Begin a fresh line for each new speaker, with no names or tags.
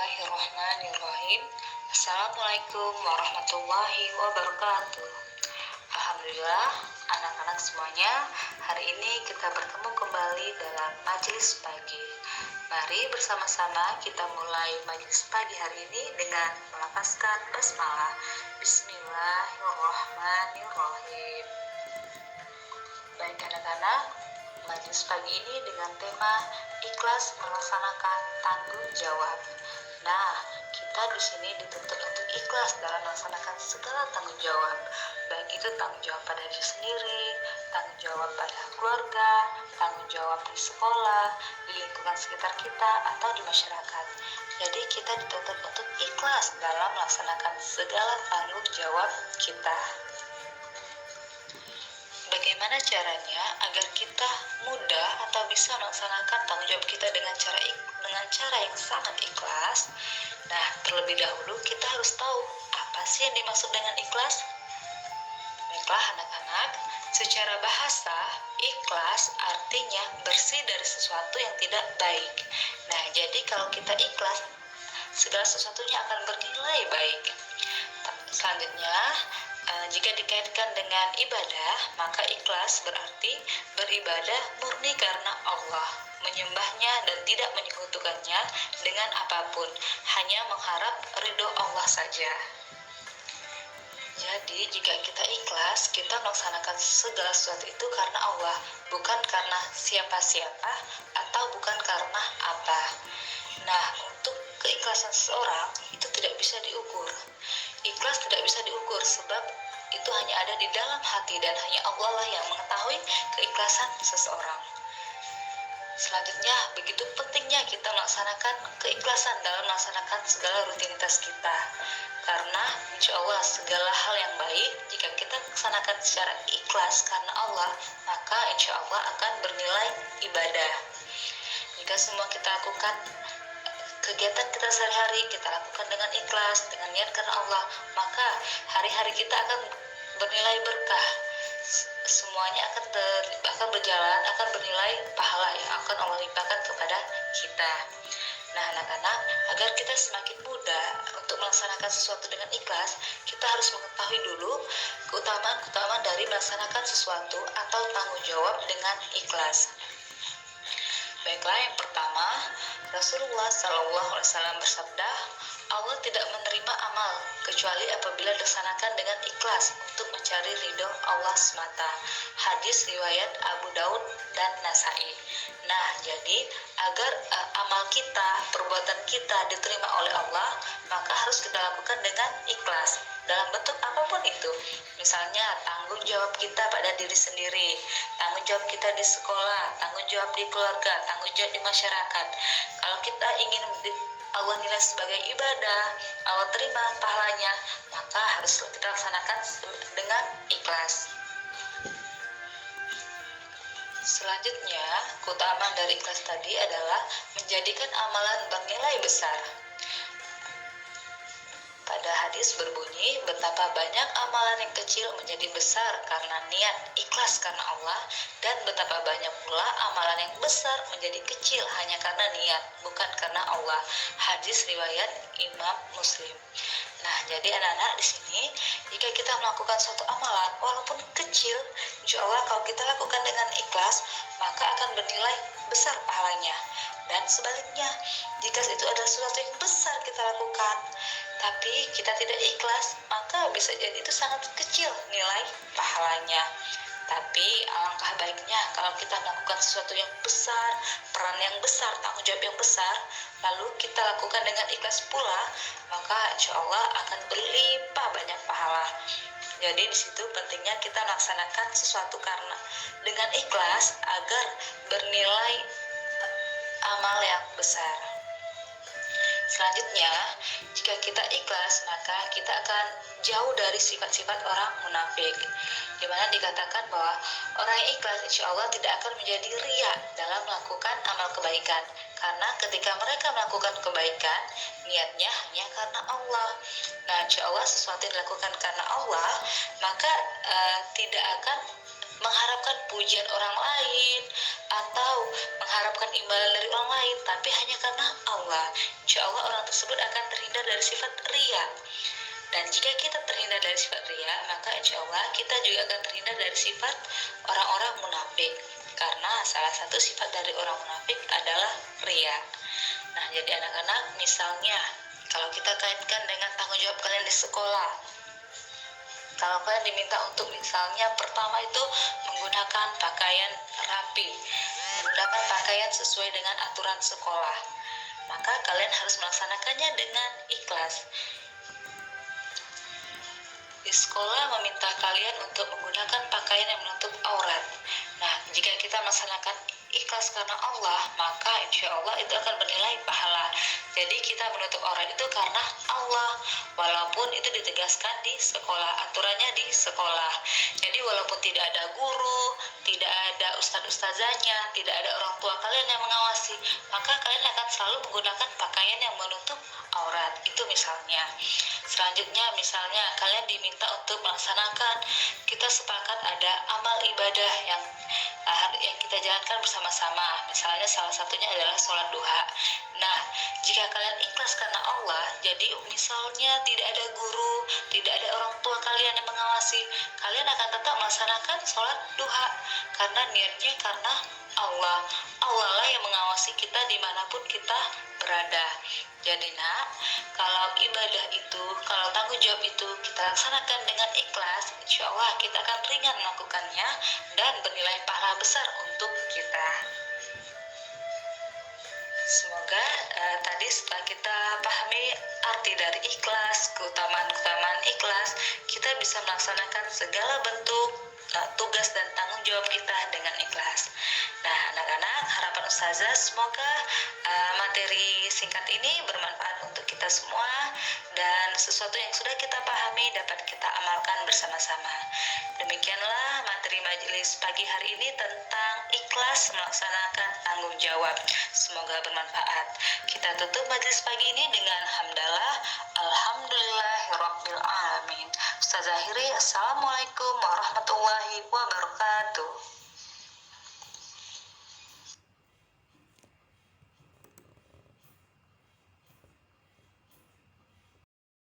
Bismillahirrahmanirrahim. Assalamualaikum warahmatullahi wabarakatuh. Alhamdulillah, anak-anak semuanya, hari ini kita bertemu kembali dalam majelis pagi. Mari bersama-sama kita mulai majelis pagi hari ini dengan melafazkan basmalah. Bismillahirrahmanirrahim. Baik anak-anak, majelis pagi ini dengan tema ikhlas melaksanakan tanggung jawab. Nah, kita di sini dituntut untuk ikhlas dalam melaksanakan segala tanggung jawab, baik itu tanggung jawab pada diri sendiri, tanggung jawab pada keluarga, tanggung jawab di sekolah, di lingkungan sekitar kita, atau di masyarakat. Jadi kita dituntut untuk ikhlas dalam melaksanakan segala tanggung jawab kita. Bagaimana caranya agar kita mudah atau bisa melaksanakan tanggung jawab kita dengan cara yang sangat ikhlas? Nah, terlebih dahulu kita harus tahu apa sih yang dimaksud dengan ikhlas? Baiklah anak-anak, secara bahasa, ikhlas artinya bersih dari sesuatu yang tidak baik. Nah, jadi kalau kita ikhlas, segala sesuatunya akan bernilai baik. Selanjutnya, jika dikaitkan dengan ibadah, maka ikhlas berarti beribadah murni karena Allah, menyembahnya dan tidak menyekutukannya dengan apapun, hanya mengharap ridho Allah saja. Jadi jika kita ikhlas, kita melaksanakan segala sesuatu itu karena Allah, bukan karena siapa-siapa atau bukan karena apa. Nah, untuk keikhlasan seseorang itu tidak bisa diukur. Ikhlas tidak bisa diukur sebab itu hanya ada di dalam hati dan hanya Allah lah yang mengetahui keikhlasan seseorang. Selanjutnya, begitu pentingnya kita melaksanakan keikhlasan dalam melaksanakan segala rutinitas kita. Karena insya Allah segala hal yang baik jika kita laksanakan secara ikhlas karena Allah, maka insya Allah akan bernilai ibadah. Jika semua kita lakukan kegiatan kita sehari-hari, kita lakukan dengan ikhlas, dengan niat karena Allah, maka hari-hari kita akan bernilai berkah. Semuanya akan berjalan, akan bernilai pahala yang akan Allah limpahkan kepada kita. Nah anak-anak, agar kita semakin mudah untuk melaksanakan sesuatu dengan ikhlas, kita harus mengetahui dulu keutamaan dari melaksanakan sesuatu atau tanggung jawab dengan ikhlas. Baiklah, yang pertama, Rasulullah SAW bersabda, Allah tidak menerima amal kecuali apabila dilaksanakan dengan ikhlas untuk mencari ridho Allah semata. Hadis riwayat Abu Daud dan Nasai. Nah, jadi agar amal kita, perbuatan kita diterima oleh Allah, maka harus kita lakukan dengan ikhlas dalam bentuk apapun itu. Misalnya tanggung jawab kita pada diri sendiri, tanggung jawab kita di sekolah, tanggung jawab di keluarga, tanggung jawab di masyarakat. Kalau kita ingin Allah nilai sebagai ibadah, Allah terima pahalanya, maka harus kita laksanakan dengan ikhlas. Selanjutnya, keutamaan dari ikhlas tadi adalah menjadikan amalan bernilai besar. Pada hadis berbunyi, betapa banyak amalan yang kecil menjadi besar karena niat ikhlas karena Allah, dan betapa banyak pula amalan yang besar menjadi kecil hanya karena niat, bukan karena Allah. Hadis riwayat Imam Muslim. Nah, jadi anak-anak di sini, jika kita melakukan suatu amalan, walaupun kecil, insya Allah kalau kita lakukan dengan ikhlas, maka akan bernilai besar pahalanya. Dan sebaliknya, jika itu adalah sesuatu yang besar kita lakukan, tapi kita tidak ikhlas, maka bisa jadi itu sangat kecil nilai pahalanya. Tapi alangkah baiknya kalau kita melakukan sesuatu yang besar, peran yang besar, tanggung jawab yang besar, lalu kita lakukan dengan ikhlas pula, maka insya Allah akan berlimpah banyak pahala. Jadi di situ pentingnya kita melaksanakan sesuatu karena dengan ikhlas agar bernilai amal yang besar. Selanjutnya, jika kita ikhlas, maka kita akan jauh dari sifat-sifat orang munafik, di mana dikatakan bahwa orang yang ikhlas insya Allah tidak akan menjadi riya dalam melakukan amal kebaikan, karena ketika mereka melakukan kebaikan, niatnya hanya karena Allah. Nah, insya Allah sesuatu yang dilakukan karena Allah, maka tidak akan mengharapkan pujian orang lain atau mengharapkan imbalan dari orang lain, tapi hanya karena Allah. Insya Allah orang tersebut akan terhindar dari sifat ria. Dan jika kita terhindar dari sifat ria, maka insya Allah kita juga akan terhindar dari sifat orang-orang munafik. Karena salah satu sifat dari orang munafik adalah ria. Nah, jadi anak-anak, misalnya kalau kita kaitkan dengan tanggung jawab kalian di sekolah, kalau kalian diminta untuk misalnya pertama itu menggunakan pakaian rapi, menggunakan pakaian sesuai dengan aturan sekolah, maka kalian harus melaksanakannya dengan ikhlas. Di sekolah meminta kalian untuk menggunakan pakaian yang menutup aurat. Nah, jika kita melaksanakan ikhlas karena Allah, maka insya Allah itu akan bernilai pahala. Jadi kita menutup aurat itu karena Allah, walaupun itu ditegaskan di sekolah, aturannya di sekolah. Jadi walaupun tidak ada guru, tidak ada ustadz-ustazahnya, tidak ada orang tua kalian yang mengawasi, maka kalian akan selalu menggunakan pakaian yang menutup aurat. Itu misalnya. Selanjutnya misalnya kalian diminta untuk melaksanakan, kita sepakat ada amal ibadah yang kita jalankan bersama-sama. Misalnya salah satunya adalah sholat duha. Nah, jika kalian ikhlas karena Allah, jadi misalnya tidak ada guru, tidak ada orang tua kalian yang mengawasi, kalian akan tetap melaksanakan sholat duha karena niatnya karena Allah. Allah lah yang mengawasi kita dimanapun kita berada. Jadi nak, kalau ibadah itu, kalau tanggung jawab itu kita laksanakan dengan ikhlas, insya Allah kita akan ringan melakukannya dan bernilai pahala besar untuk kita. Semoga tadi setelah kita pahami arti dari ikhlas, keutamaan-keutamaan ikhlas, kita bisa melaksanakan segala bentuk tugas dan tanggung jawab kita dengan ikhlas. Nah, anak-anak, harapan Ustazah semoga materi singkat ini bermanfaat untuk kita semua dan sesuatu yang sudah kita pahami dapat kita amalkan bersama-sama. Demikianlah materi majelis pagi hari ini tentang ikhlas melaksanakan tanggung jawab. Semoga bermanfaat. Kita tutup majelis pagi ini dengan hamdalah, alhamdulillahirabbil alamin. Ustazah akhiri, assalamualaikum warahmatullahi wabarakatuh.